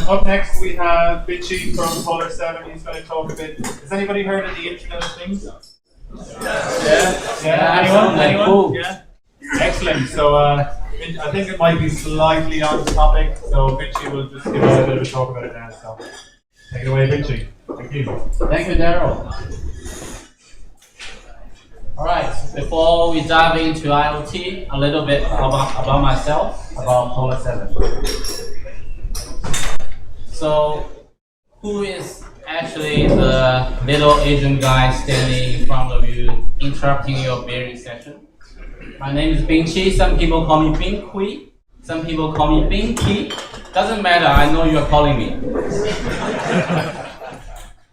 Up next we have Binqi from PolarSeven. He's going to talk a bit. Has anybody heard of the Internet of Things? Yeah. Anyone? Cool. Yeah. Excellent. So I think it might be slightly on topic. So Binqi will just give us a bit of a talk about it now. So take it away, Binqi. Thank you. Thank you, Daryl. Alright, before we dive into IoT, a little bit about myself, about PolarSeven. So, who is actually the little Asian guy standing in front of you, interrupting your bearing session? My name is Binqi. Some people call me Binqi. Some people call me Binqi. Doesn't matter, I know you're calling me.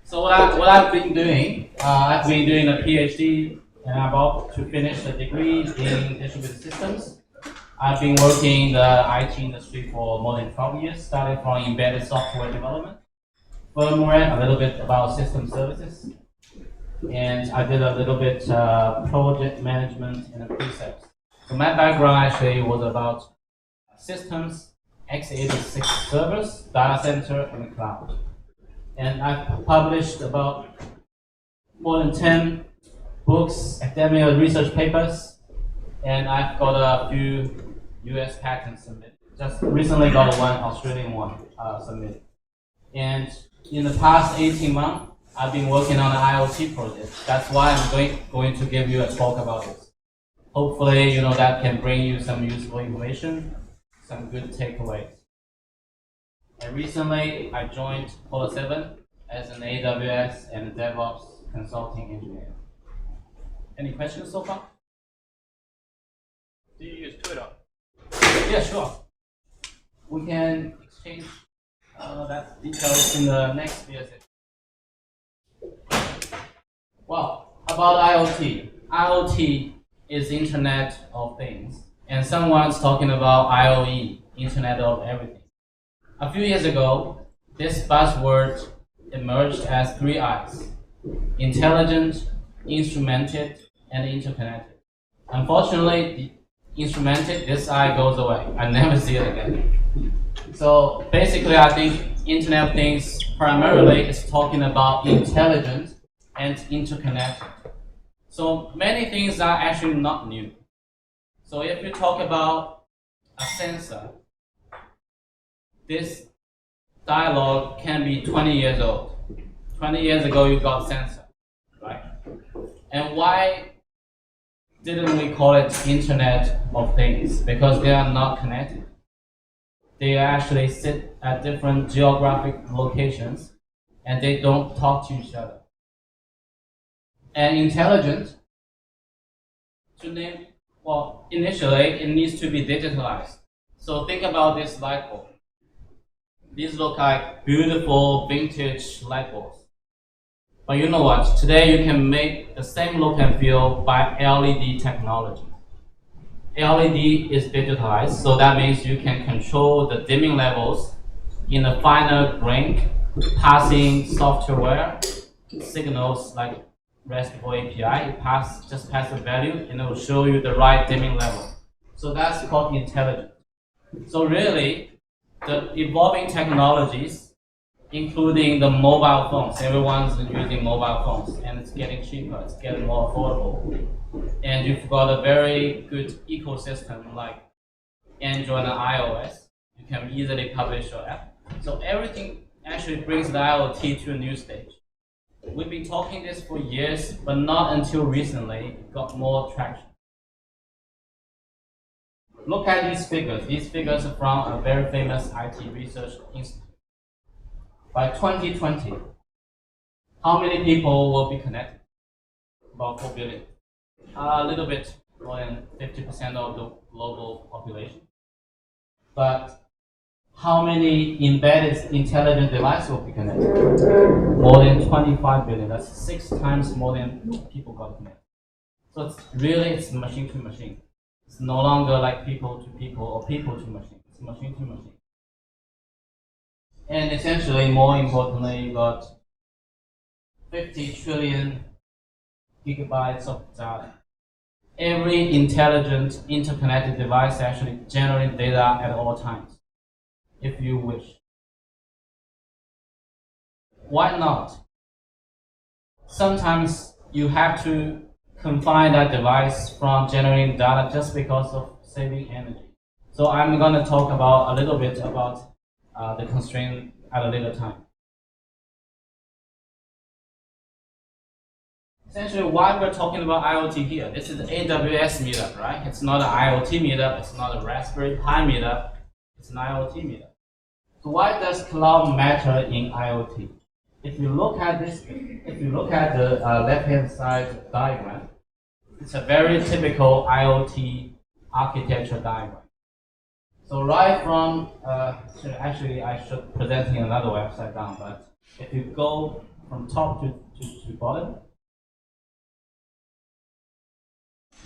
So what I've been doing, I've been doing a PhD and I'm about to finish a degree in distributed systems. I've been working in the IT industry for more than 12 years, started from embedded software development, firmware, a little bit about system services, and I did a little bit project management and precepts. So my background actually was about systems, x86 servers, data center, and cloud. And I've published about more than 10 books, academic research papers, and I've got a few US patents submitted. Just recently got one Australian one submitted. And in the past 18 months, I've been working on an IoT project. That's why I'm going to give you a talk about this. Hopefully, that can bring you some useful information, some good takeaways. And recently, I joined PolarSeven as an AWS and DevOps consulting engineer. Any questions so far? Do you use Twitter? Yeah, sure. We can exchange that details in the next video session. Well, about IoT. IoT is Internet of Things, and someone's talking about IoE, Internet of Everything. A few years ago, this buzzword emerged as 3 I's: intelligent, instrumented, and interconnected. Unfortunately, instrumented, this I goes away. I never see it again. So basically, I think Internet of Things primarily is talking about intelligent and interconnected. So many things are actually not new. So if you talk about a sensor, this dialogue can be 20 years old. 20 years ago, you got sensor, right? And why didn't we call it Internet of Things? Because they are not connected. They actually sit at different geographic locations and they don't talk to each other. And intelligent, initially it needs to be digitalized. So think about this light bulb. These look like beautiful vintage light bulbs. But you know what? Today you can make the same look and feel by LED technology. LED is digitalized, so that means you can control the dimming levels in a finer grain, passing software signals like RESTful API. It just pass the value and it will show you the right dimming level. So that's called intelligent. So really, the evolving technologies, including the mobile phones. Everyone's using mobile phones, and it's getting cheaper, it's getting more affordable. And you've got a very good ecosystem like Android and iOS. You can easily publish your app. So everything actually brings the IoT to a new stage. We've been talking this for years, but not until recently it got more traction. Look at these figures. These figures are from a very famous IT research institute. By 2020, how many people will be connected? About 4 billion. A little bit more than 50% of the global population. But how many embedded intelligent devices will be connected? More than 25 billion. That's 6 times more than people got connected. So it's machine to machine. It's no longer like people to people or people to machine. It's machine to machine. And essentially, more importantly, you got 50 trillion gigabytes of data. Every intelligent, interconnected device actually generates data at all times, if you wish. Why not? Sometimes you have to confine that device from generating data just because of saving energy. So I'm going to talk about a little bit about the constraint at a later time. Essentially, why we're talking about IoT here? This is the AWS Meetup, right? It's not an IoT Meetup. It's not a Raspberry Pi Meetup. It's an IoT Meetup. So why does cloud matter in IoT? If you look at this, if you look at the left-hand side diagram, it's a very typical IoT architecture diagram. So right from, actually I should present in another way upside down, but if you go from top to bottom,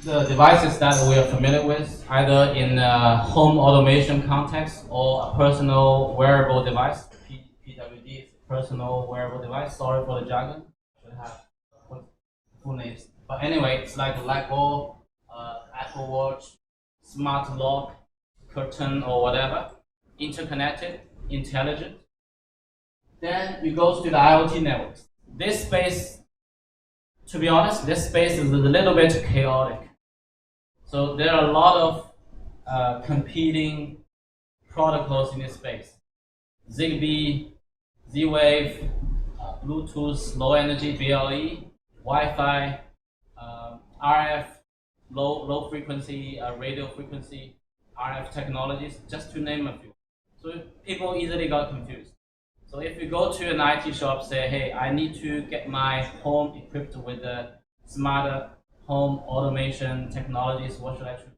the devices that we are familiar with, either in a home automation context or a personal wearable device, PWD is a personal wearable device, sorry for the jargon, should have full names. But anyway, it's like a light bulb, Apple Watch, smart lock, curtain or whatever, interconnected, intelligent. Then you go to the IoT networks. This space, to be honest, this space is a little bit chaotic. So there are a lot of competing protocols in this space. Zigbee, Z-Wave, Bluetooth, low energy BLE, Wi-Fi, RF, low frequency, radio frequency, RF technologies, just to name a few. So people easily got confused. So if you go to an IT shop, say, hey, I need to get my home equipped with the smarter home automation technologies, what should I choose?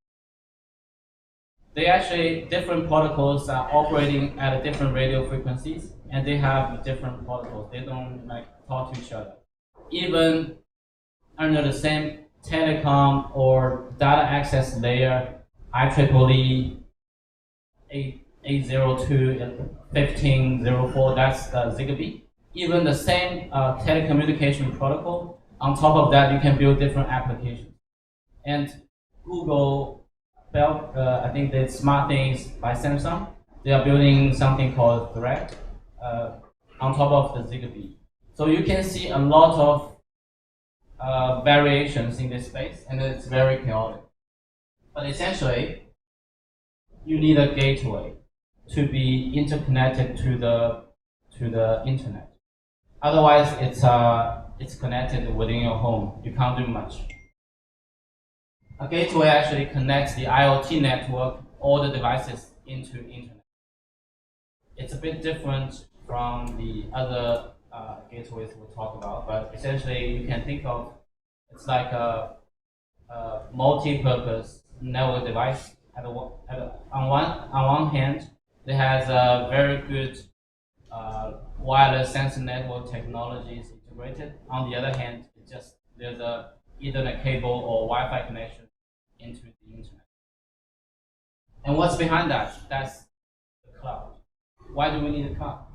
They actually, different protocols are operating at different radio frequencies, and they have different protocols. They don't talk to each other. Even under the same telecom or data access layer, IEEE 802, 1504, that's Zigbee. Even the same telecommunication protocol, on top of that, you can build different applications. And Google built, I think the Smart Things by Samsung, they are building something called Thread on top of the Zigbee. So you can see a lot of variations in this space, and it's very chaotic. But essentially, you need a gateway to be interconnected to the internet. Otherwise, it's connected within your home. You can't do much. A gateway actually connects the IoT network, all the devices into internet. It's a bit different from the other gateways we'll talk about, but essentially you can think of it's like a multi-purpose network device. On one hand, it has a very good wireless sensor network technologies integrated. On the other hand, there's a Ethernet cable or Wi-Fi connection into the internet. And what's behind that? That's the cloud. Why do we need a cloud?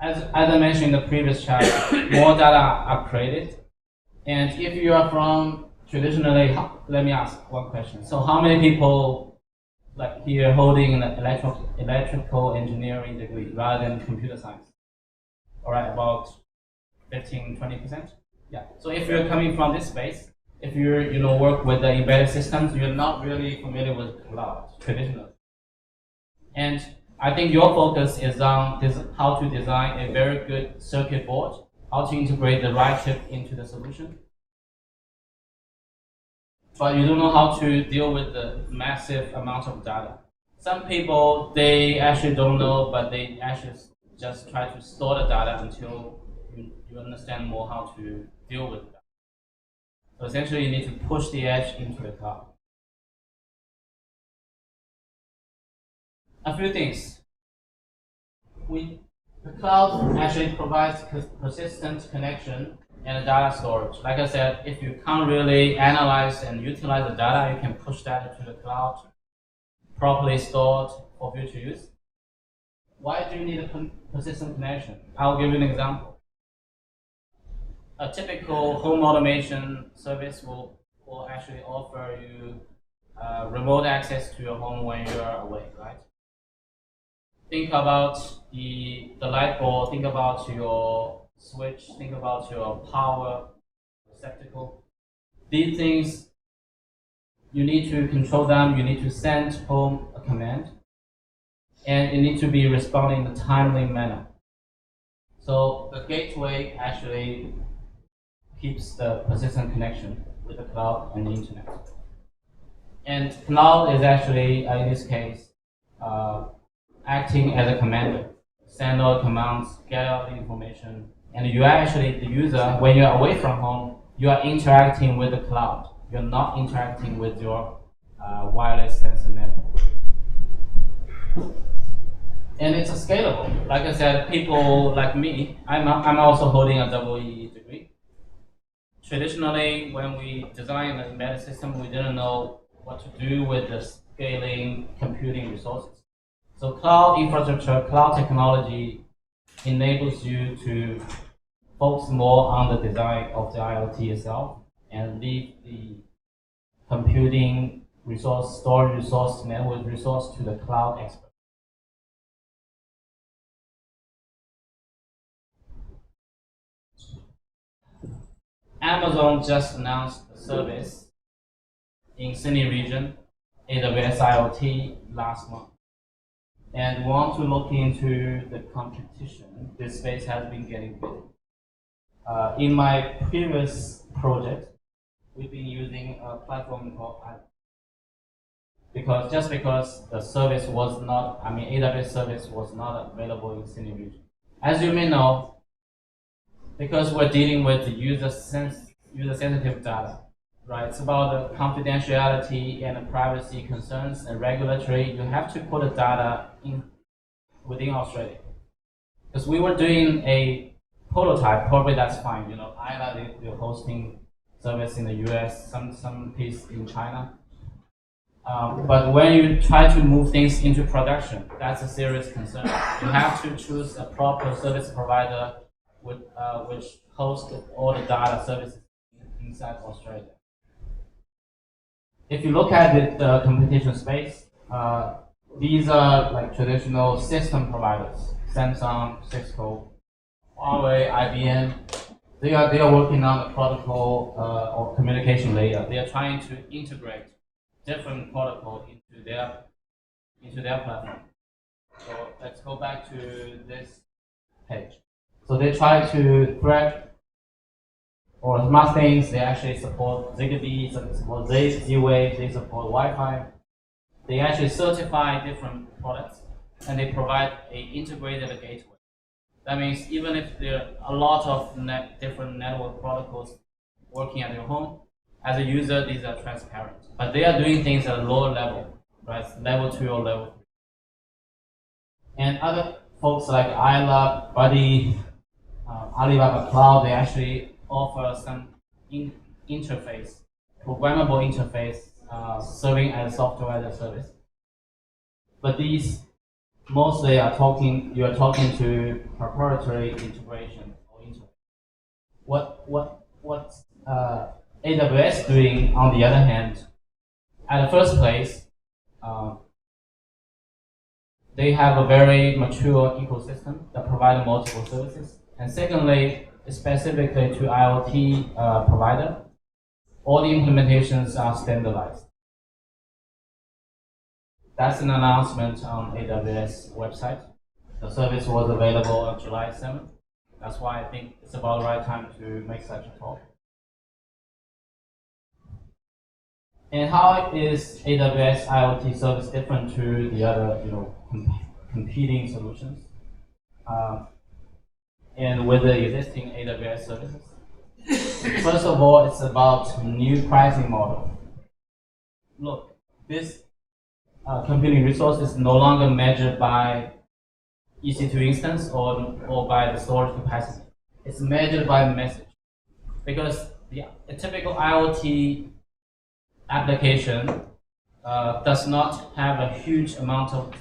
As I mentioned in the previous chapter, more data are created. And if you are from traditionally, let me ask one question. So how many people like here holding an electrical engineering degree rather than computer science? All right, about 15-20%. Yeah. So if you're coming from this space, if you work with the embedded systems, you're not really familiar with cloud traditionally. And I think your focus is on how to design a very good circuit board, how to integrate the right chip into the solution. But you don't know how to deal with the massive amount of data. Some people, they actually don't know, but they actually just try to store the data until you understand more how to deal with that. So essentially, you need to push the edge into the cloud. A few things. The cloud actually provides persistent connection and data storage. Like I said, if you can't really analyze and utilize the data, you can push that into the cloud, properly stored for future use. Why do you need a persistent connection? I'll give you an example. A typical home automation service will actually offer you remote access to your home when you're away, right? think about the light bulb, think about your switch, think about your power receptacle. These things, you need to control them, you need to send home a command, and it needs to be responding in a timely manner. So the gateway actually keeps the persistent connection with the cloud and the internet. And cloud is actually, in this case, acting as a commander. Send all commands, get all the information, and you are actually the user. When you're away from home, you are interacting with the cloud. You're not interacting with your wireless sensor network. And it's scalable. Like I said, people like me, I'm also holding a EE degree. Traditionally, when we designed an embedded system, we didn't know what to do with the scaling computing resources. So cloud infrastructure, cloud technology enables you to focus more on the design of the IoT itself and leave the computing resource, storage resource, network resource to the cloud expert. Amazon just announced a service in Sydney region, AWS IoT, last month. And want to look into the competition. This space has been getting big. In my previous project, we've been using a platform called because the service was not, AWS service was not available in Sydney region. As you may know, because we're dealing with the user-sensitive data, right? It's about the confidentiality and the privacy concerns and regulatory. You have to put the data within Australia. Because we were doing a prototype, probably that's fine. You know, ILA, the hosting service in the US, some piece in China. But when you try to move things into production, that's a serious concern. You have to choose a proper service provider which hosts all the data services inside Australia. If you look at the competition space, these are like traditional system providers: Samsung, Cisco, Huawei, IBM. They are working on the protocol or communication layer. They are trying to integrate different protocol into their platform. So let's go back to this page. So they try to Thread or smart things. They actually support Zigbee, support Z-Wave, they support Wi-Fi. They actually certify different products and they provide an integrated gateway. That means even if there are a lot of different network protocols working at your home, as a user, these are transparent. But they are doing things at a lower level, right? Level 2 or level 3. And other folks like Isla, Buddy, Alibaba Cloud, they actually offer some interface, programmable interface, serving as software as a service. But these mostly you are talking to proprietary integration or interface. What AWS doing on the other hand, at the first place, they have a very mature ecosystem that provides multiple services. And secondly, specifically to IoT provider, all the implementations are standardized. That's an announcement on AWS website. The service was available on July 7th. That's why I think it's about the right time to make such a talk. And how is AWS IoT service different to the other, competing solutions? And with the existing AWS services. First of all, it's about new pricing model. Look, this computing resource is no longer measured by EC2 instance or by the storage capacity. It's measured by message. Because a typical IoT application does not have a huge amount of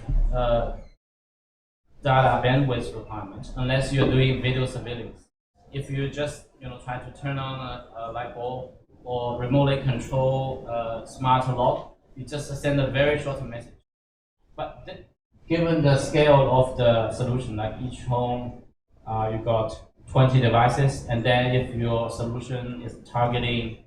data bandwidth requirement unless you're doing video surveillance. If you just try to turn on a light bulb or remotely control a smart lock, you just send a very short message. But given the scale of the solution, like each home, you got 20 devices, and then if your solution is targeting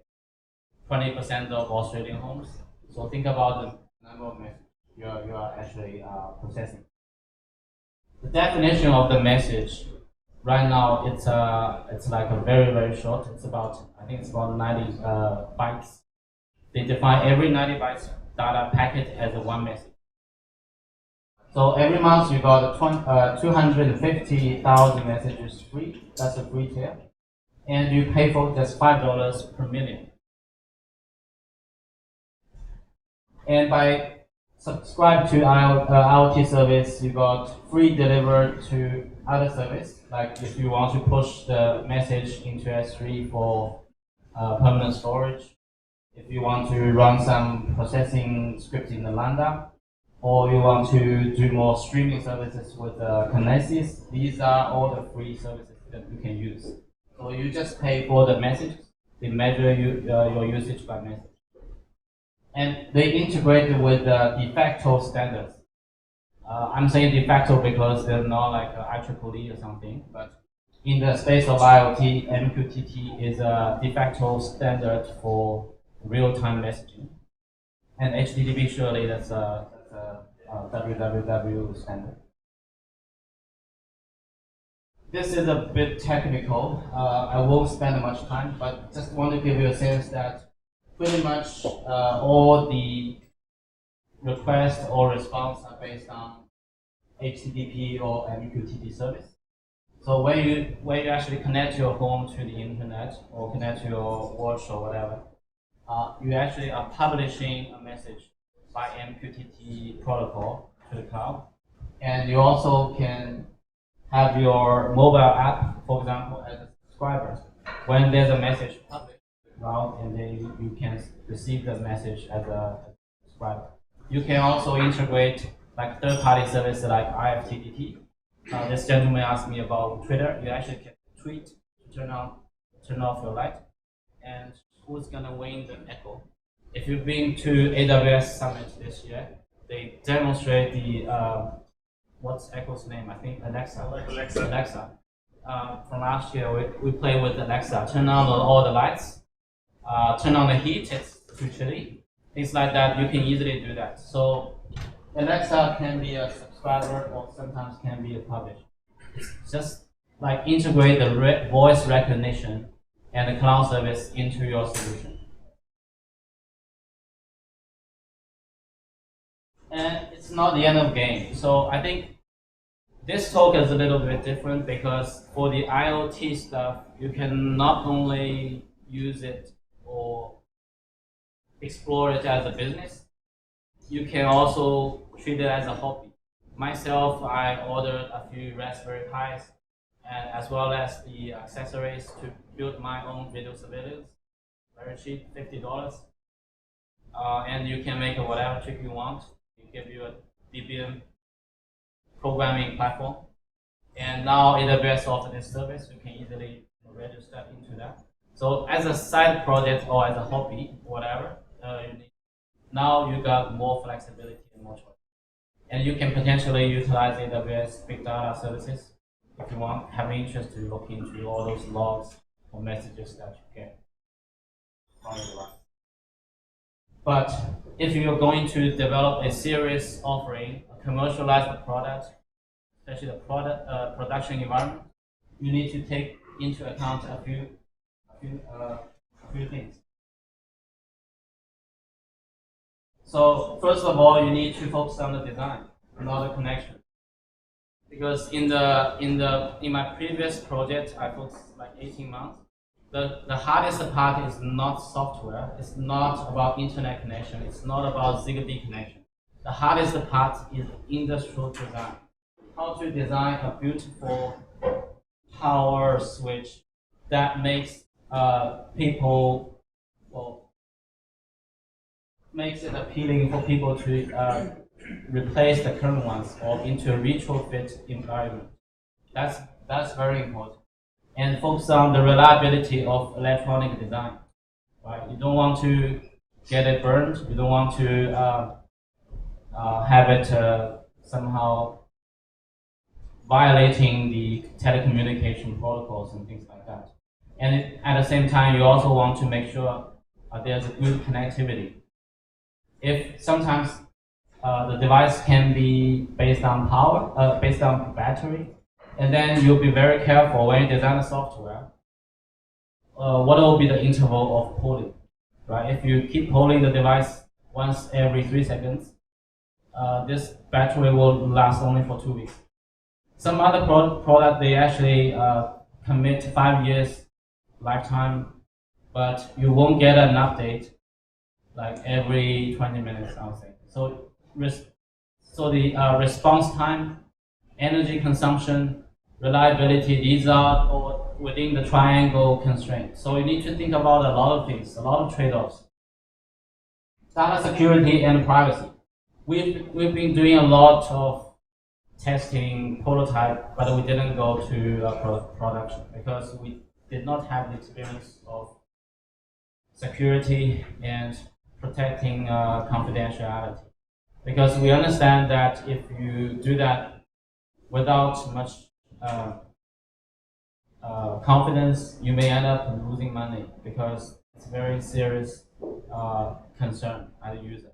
20% of Australian homes, so think about the number of messages you are actually processing. The definition of the message right now it's like a very short. It's about, I think it's about 90 bytes. They define every 90 bytes data packet as a one message. So every month you got 250,000 messages free. That's a free tier, and you pay for just $5 per million. And by subscribe to IoT service, you got free delivered to other service. Like if you want to push the message into S3 for permanent storage, if you want to run some processing script in the Lambda, or you want to do more streaming services with Kinesis, these are all the free services that you can use. So you just pay for the message. They measure your usage by message. And they integrate with the de facto standards. I'm saying de facto because they're not like IEEE or something, but in the space of IoT, MQTT is a de facto standard for real-time messaging. And HTTP, surely that's a www standard. This is a bit technical. I won't spend much time, but just want to give you a sense that pretty much all the requests or response are based on HTTP or MQTT service. So when you actually connect your home to the internet or connect to your watch or whatever, you actually are publishing a message by MQTT protocol to the cloud, and you also can have your mobile app, for example, as a subscriber. When there's a message published, and then you can receive the message as a subscriber. You can also integrate like third-party services like IFTTT. This gentleman asked me about Twitter. You actually can tweet to turn off your light, and who's gonna win the echo? If you've been to AWS Summit this year, they demonstrate the what's Echo's name? I think Alexa. Alexa. From last year, we play with Alexa. Turn on all the lights. Turn on the heat. It's too chilly. Things like that. You can easily do that. So Alexa can be a subscriber, or sometimes can be a publisher. It's just like integrate the voice recognition and the cloud service into your solution. And it's not the end of the game. So I think this talk is a little bit different because for the IoT stuff, you can not only use it or explore it as a business, you can also treat it as a hobby. Myself, I ordered a few Raspberry Pis, and as well as the accessories to build my own video surveillance. Very cheap, $50. And you can make whatever chip you want. It gives you a Debian programming platform. And now AWS offers this service. You can easily register into that. So as a side project or as a hobby, whatever, now you got more flexibility and more choice. And you can potentially utilize AWS big data services if you want, have interest to look into all those logs or messages that you get from your device. But if you're going to develop a serious offering, a commercialized product, especially the production environment, you need to take into account a few things. So first of all, you need to focus on the design, not the connection. Because in my previous project, I focused like 18 months. The hardest part is not software. It's not about internet connection. It's not about Zigbee connection. The hardest part is industrial design. How to design a beautiful power switch that makes makes it appealing for people to replace the current ones or into a retrofit environment. That's very important. And focus on the reliability of electronic design. Right? You don't want to get it burned. You don't want to have it somehow violating the telecommunication protocols and things like that. And at the same time, you also want to make sure there's a good connectivity. If sometimes the device can be based on power, based on battery, and then you'll be very careful when you design the software. What will be the interval of polling, right? If you keep polling the device once every 3 seconds, this battery will last only for 2 weeks. Some other product they actually commit 5 years lifetime, but you won't get an update like every 20 minutes, I would say. So the response time, energy consumption, reliability, these are all within the triangle constraint. So you need to think about a lot of things, a lot of trade-offs. Data security and privacy. We've been doing a lot of testing, prototype, but we didn't go to production because we did not have the experience of security and protecting confidentiality. Because we understand that if you do that without much confidence, you may end up losing money because it's a very serious concern as a user.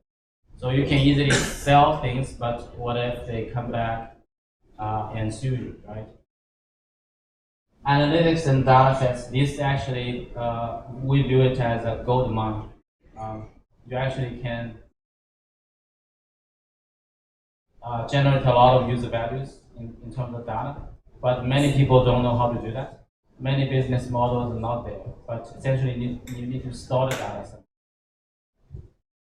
So you can easily sell things, but what if they come back and sue you, right? Analytics and data sets, this actually, we view it as a gold mine. You actually can generate a lot of user values in terms of data, but many people don't know how to do that. Many business models are not there, but essentially you need to store the data set.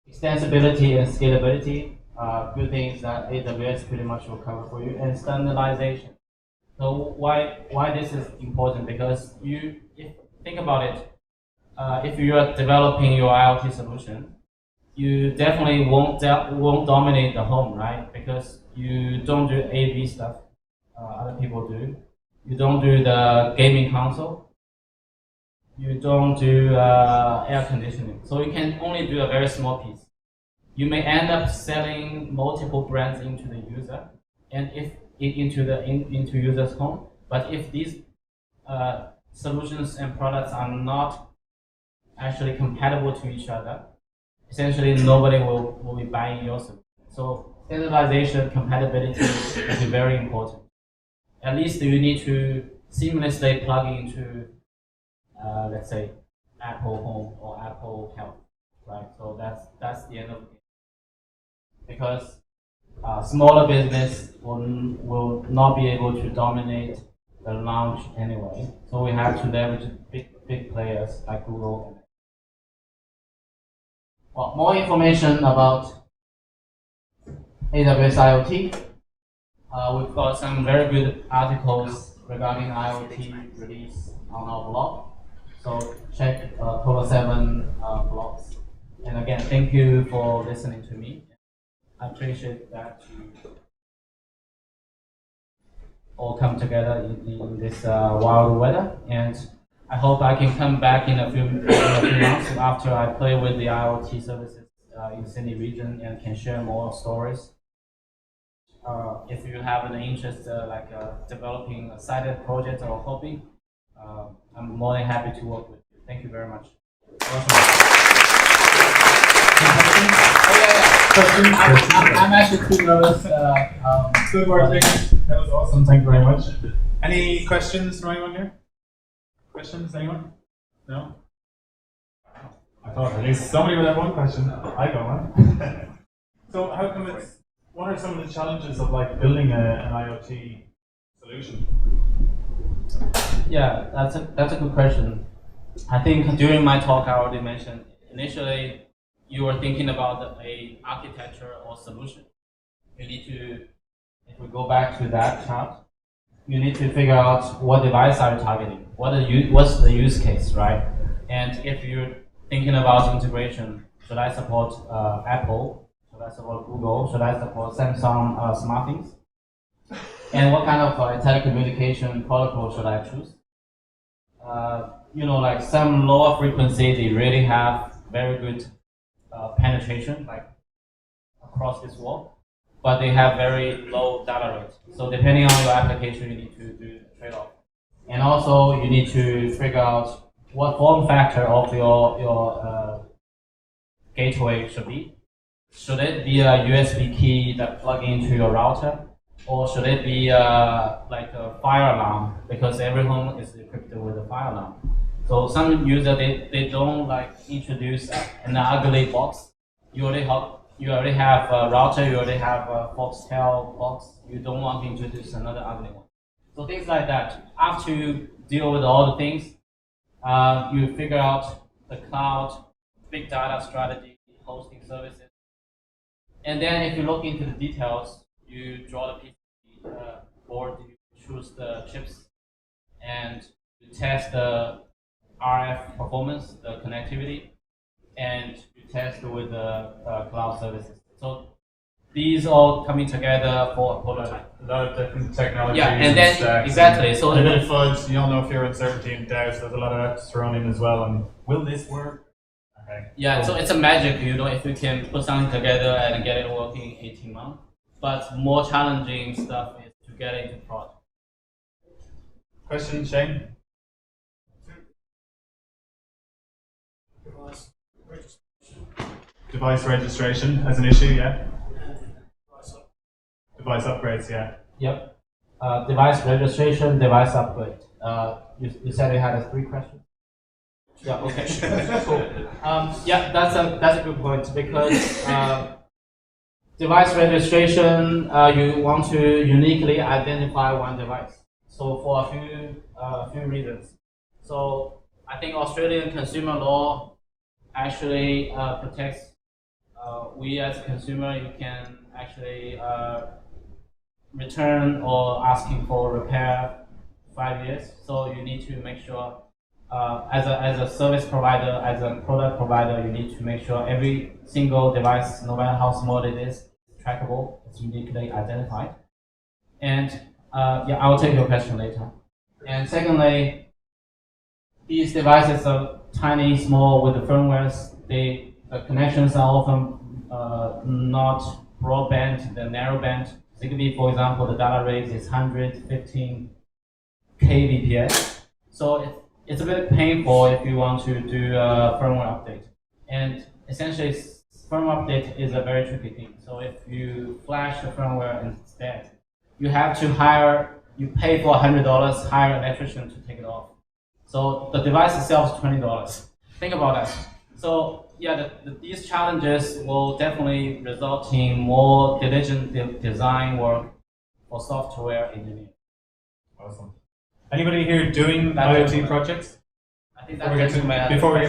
Extensibility and scalability are good things that AWS pretty much will cover for you, and standardization. So why this is important? Because think about it, if you are developing your IoT solution, you definitely won't dominate the home, right? Because you don't do AV stuff, other people do. You don't do the gaming console. You don't do air conditioning. So you can only do a very small piece. You may end up selling multiple brands into the user, and into user's home. But if these solutions and products are not actually compatible to each other, essentially nobody will be buying your solution. So standardization, compatibility is very important. At least you need to seamlessly plug into, let's say, Apple Home or Apple Health, right? So that's the end of it. Because smaller business will not be able to dominate the launch anyway. So we have to leverage big players like Google. Well, more information about AWS IoT. We've got some very good articles regarding IoT release on our blog. So check PolarSeven blogs. And again, thank you for listening to me. I appreciate that you all come together in this wild weather, and I hope I can come back in a few months after I play with the IoT services in the Sydney region and can share more stories. If you have an interest developing a side project or hobby, I'm more than happy to work with you. Thank you very much. I'm actually too nervous. Good work, Binqi. That was awesome. Thank you very much. Any questions from anyone here? Questions, anyone? No? I thought at least somebody would have one question. I got one. So how come what are some of the challenges of building an IoT solution? Yeah, that's a good question. I think during my talk I already mentioned, initially you were thinking about a architecture or solution. You need to, if we go back to that chart, you need to figure out what device are you targeting, what's the use case, right? And if you're thinking about integration, should I support Apple? Should I support Google? Should I support Samsung SmartThings? And what kind of telecommunication protocol should I choose? Some lower frequency, they really have very good penetration, across this wall. but they have very low data rate. So depending on your application, you need to do a trade-off. And also, you need to figure out what form factor of your gateway should be. Should it be a USB key that plug into your router, or should it be like a fire alarm, because every home is equipped with a fire alarm? So some users they don't like introduce an ugly box. You already have a router, you already have a Foxtel box. You don't want to introduce another ugly one. So things like that. After you deal with all the things, you figure out the cloud, big data strategy, hosting services. And then if you look into the details, you draw the PCB board, you choose the chips, and you test the RF performance, the connectivity, and you test with the cloud services. So these all coming together for PolarSeven. A lot of different technologies. Yeah, and then stacks, exactly. So and a bit of fudge. You don't know if you're uncertainty and doubt. There's a lot of that thrown in as well. And will this work? Okay. Yeah, so it's a magic, if you can put something together and get it working in 18 months. But more challenging stuff is to get it into product. Question, Shane? Device registration as an issue, yeah. Device upgrades, yeah. Yep. Device registration, device upgrade. You said you had 3 questions? Yeah, okay. Cool. Yeah, that's a good point, because device registration, you want to uniquely identify one device. So for a few reasons. So I think Australian consumer law actually protects we as a consumer. You can actually return or asking for repair 5 years. So you need to make sure as a service provider, as a product provider, you need to make sure every single device, no matter how small it is, trackable, it's uniquely identified. And yeah, I will take your question later. And secondly, these devices are tiny, small with the firmwares. The connections are often not broadband, they're narrowband. Zigbee, for example, the data rate is 115 kbps. So it's a bit painful if you want to do a firmware update. And essentially, firmware update is a very tricky thing. So if you flash the firmware instead, you have to you pay for $100, hire an electrician to take it off. So the device itself is $20. Think about that. So yeah, these challenges will definitely result in more diligent design work for software engineers. Awesome. Anybody here doing IoT projects? I think that's before we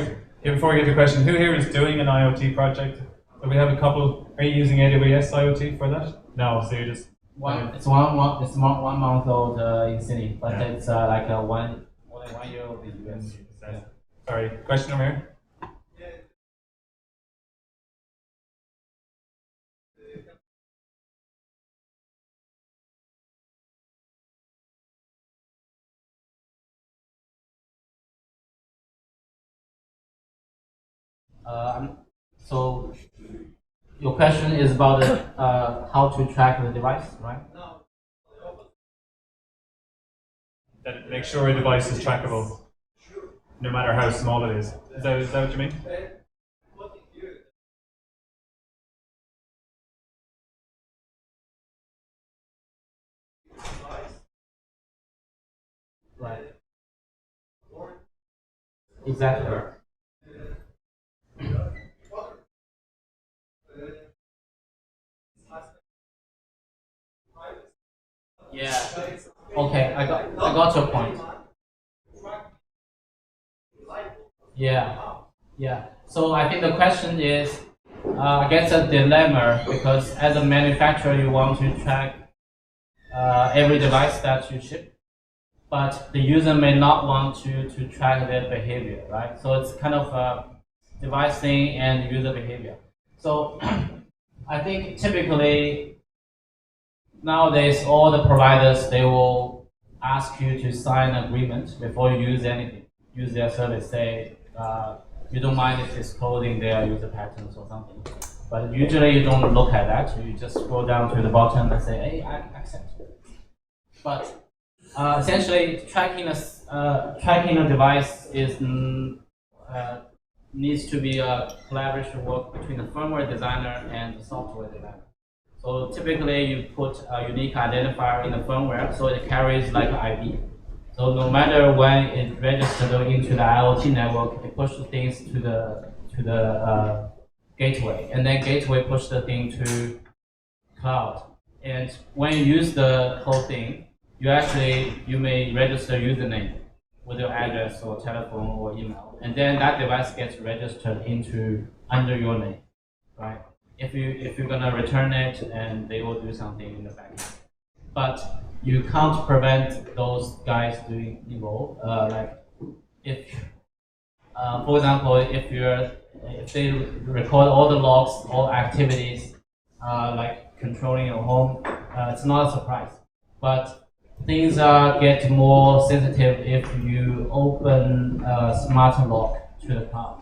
get to the question, who here is doing an IoT project? So we have a couple. Are you using AWS IoT for that? No, so you're just it's one month old in Sydney, but it's like only 1 year old in US. Yeah. Sorry, question over here. So your question is about how to track the device, right? That make sure a device is trackable, no matter how small it is. Is that what you mean? Right. Exactly. Yeah. Okay, I got your point. Yeah. Yeah. So I think the question is, I guess a dilemma, because as a manufacturer, you want to track every device that you ship, but the user may not want to track their behavior, right? So it's kind of a device thing and user behavior. So I think typically nowadays all the providers, they will ask you to sign an agreement before you use anything, use their service. Say you don't mind if disclosing their user patterns or something. But usually you don't look at that. You just scroll down to the bottom and say, "Hey, I accept." But essentially, tracking a device is needs to be a collaboration work between the firmware designer and the software designer. So typically, you put a unique identifier in the firmware, so it carries like an ID. So no matter when it registers into the IoT network, it pushes things to the gateway, and then gateway push the thing to cloud. And when you use the whole thing, you may register username with your address or telephone or email, and then that device gets registered under your name, right? If you're gonna return it, and they will do something in the backend. But you can't prevent those guys doing evil. Like if, for example, if they record all the logs, all activities, like controlling your home, it's not a surprise. But things get more sensitive if you open a smart lock to the cloud,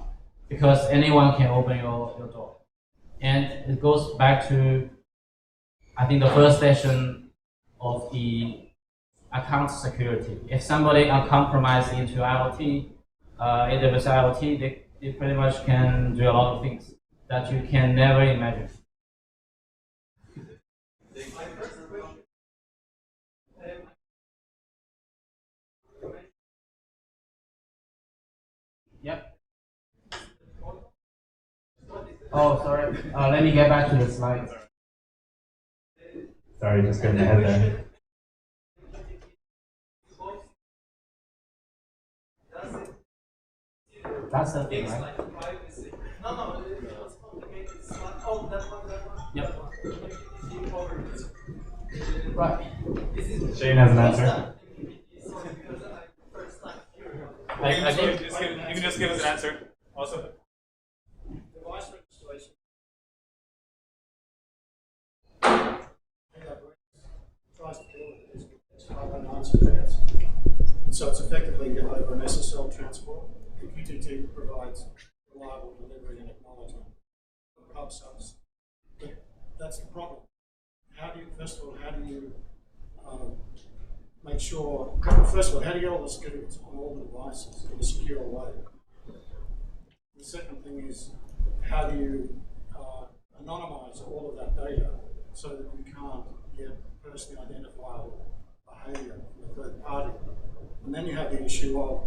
because anyone can open your door. And it goes back to, I think, the first session of the account security. If somebody are compromised into IoT, AWS IoT, they pretty much can do a lot of things that you can never imagine. Yep. Oh, sorry. Let me get back to the slides. Sorry, just getting ahead there. That's the thing, right? Yep. Right. Shane has an answer. I think You can just give us an answer. Also. Device registration. Tries to build it as answer chance. So it's effectively over an SSL transport. The QTT provides reliable delivery and acknowledgement of pub subs. But that's the problem. First of all, how do you make sure, first of all, how do you get all the certificates on all the devices in a secure way? The second thing is, how do you anonymize all of that data so that you can't get personally identifiable behavior from a third party? And then you have the issue of,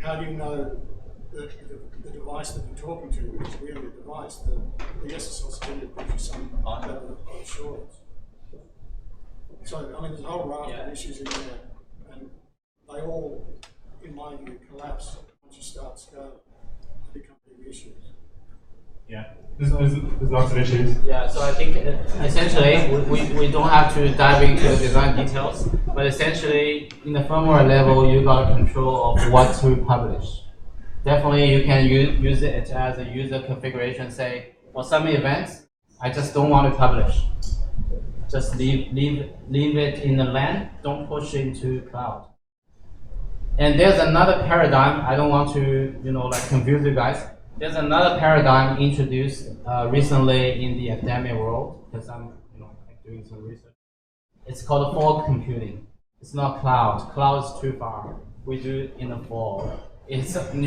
how do you know that the device that you're talking to is really a device? The SSL security gives you some level of assurance. So, I mean, there's a whole raft of issues in there, and they all, in my view, collapse once you start scaling. They become big issues. Yeah, there's lots of issues. Yeah, so I think essentially we don't have to dive into the design details, but essentially in the firmware level you got control of what to publish. Definitely you can use it as a user configuration. Say, for some events, I just don't want to publish. Just leave it in the LAN, don't push into cloud. And there's another paradigm, I don't want to confuse you guys. There's another paradigm introduced recently in the academic world, because I'm doing some research. It's called fog computing. It's not cloud. Cloud is too far. We do it in the fog. You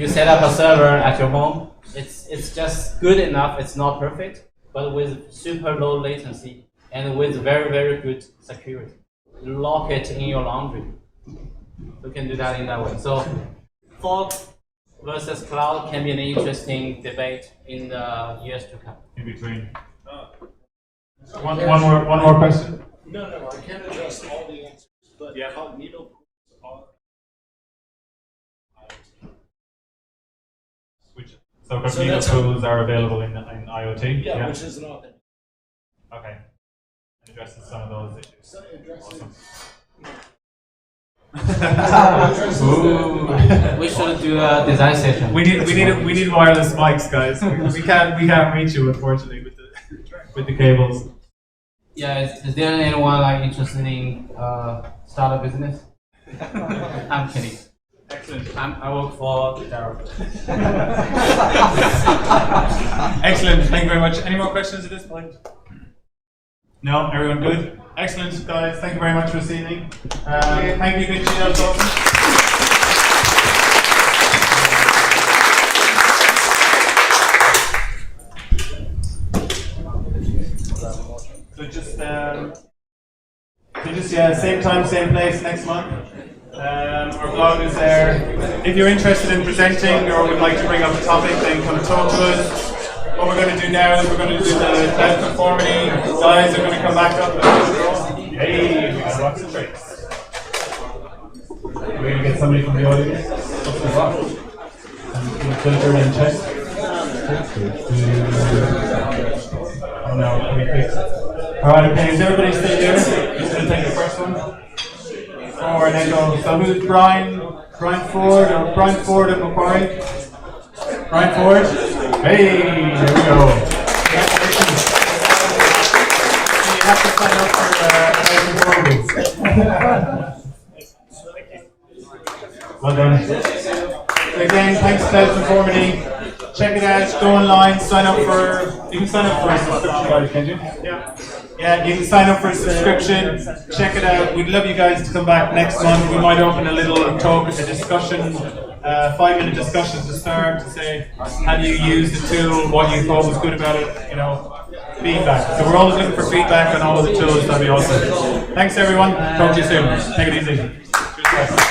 set up a server at your home. It's just good enough. It's not perfect, but with super low latency and with very, very good security. You lock it in your laundry. You can do that in that way. So fog versus cloud can be an interesting debate in the years to come. In between. One more question. No, I can't address all the answers, but cognito are So cognito tools are available in IoT? yeah, which is not. Okay. It addresses some of those issues. So it addresses. Awesome. We should do a design session. We need wireless mics, guys. We can't reach you, unfortunately, with the cables. Yeah, is there anyone interested in start a business? I'm kidding. Excellent. I work for Daryl. Excellent. Thank you very much. Any more questions at this point? No? Everyone good? Excellent, guys. Thank you very much for this evening. Thank you, Binqi. That was awesome. So just same time, same place next month. Our blog is there. If you're interested in presenting or would like to bring up a topic, then come talk to us. What we're going to do now is we're going to do the cloud conformity. Guys are going to come back up. Hey, we got lots of tricks. We're going to get somebody from the audience up to the rock. And filter and check. Oh no, let me fix it. Alright, okay, is everybody still here? Just going to take the first one. Or and then go. So who's Brian Ford or Brian Ford at Macquarie? Brian Ford? Hey, there we go. Congratulations. You have to sign up for Well done. So again, thanks to Cloud Conformity. Check it out, go online, sign up for, you can sign up for a subscription, guys, can't you? Yeah, you can sign up for a subscription, check it out. We'd love you guys to come back next month. We might open a little talk, a discussion, 5-minute discussion to start, to say how do you use the tool, what you thought was good about it, you know, feedback. So we're always looking for feedback on all of the tools, that'd be awesome. Thanks everyone, talk to you soon. Take it easy. Cheers, guys.